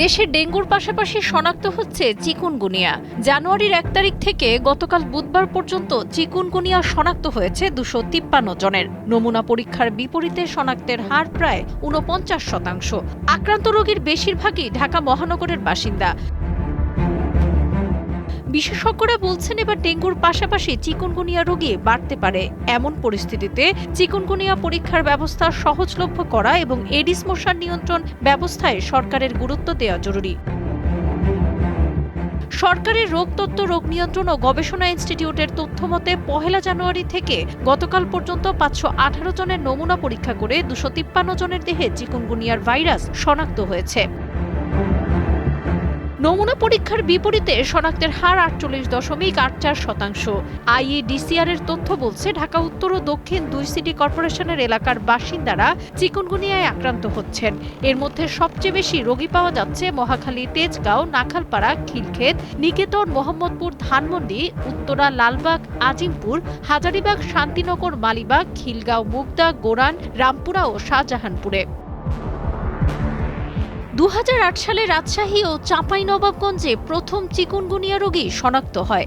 দেশে ডেঙ্গুর পাশাপাশি শনাক্ত হচ্ছে চিকুনগুনিয়া। জানুয়ারির ১ তারিখ থেকে গতকাল বুধবার পর্যন্ত চিকুনগুনিয়া শনাক্ত হয়েছে ২৫৩ জনের। নমুনা পরীক্ষার বিপরীতে শনাক্তের হার প্রায় ৪৯%। আক্রান্ত রোগীর বেশিরভাগই ঢাকা মহানগরের বাসিন্দা। বিশেষজ্ঞরা বলছেন, এবার ডেঙ্গুর পাশাপাশি চিকুনগুনিয়া রোগী বাড়তে পারে। এমন পরিস্থিতিতে চিকুনগুনিয়া পরীক্ষার ব্যবস্থা সহজলভ্য করা এবং এডিস মশার নিয়ন্ত্রণ ব্যবস্থায় সরকারের গুরুত্ব দেওয়া জরুরি। সরকারের রোগতত্ত্ব, রোগ নিয়ন্ত্রণ ও গবেষণা ইনস্টিটিউটের তথ্যমতে ১ জানুয়ারি থেকে গতকাল পর্যন্ত ৫১৮ জনের নমুনা পরীক্ষা করে ২৫৩ জনের দেহে চিকুনগুনিয়ার ভাইরাস শনাক্ত হয়েছে। নমুনা পরীক্ষার বিপরীতে শনাক্তের হার ৪৮.৮৪%। আইইডিসিআর এর তথ্য বলছে, ঢাকা উত্তর ও দক্ষিণ ২ সিটি কর্পোরেশনের এলাকার বাসিন্দারা চিকুনগুনিয়ায় আক্রান্ত হচ্ছেন। এর মধ্যে সবচেয়ে বেশি রোগী পাওয়া যাচ্ছে মহাখালী, তেজগাঁও, নাখালপাড়া, খিলক্ষেত, নিকেতন, মোহাম্মদপুর, ধানমন্ডি, উত্তরা, লালবাগ, আজিমপুর, হাজারীবাগ, শান্তিনগর, মালিবাগ, খিলগাঁও, মুগদা, গোরান, রামপুরা ও শাহজাহানপুরে। ২০০৮ সালে রাজশাহী ও চাঁপাইনবাবগঞ্জে প্রথম চিকুনগুনিয়া রোগী শনাক্ত হয়।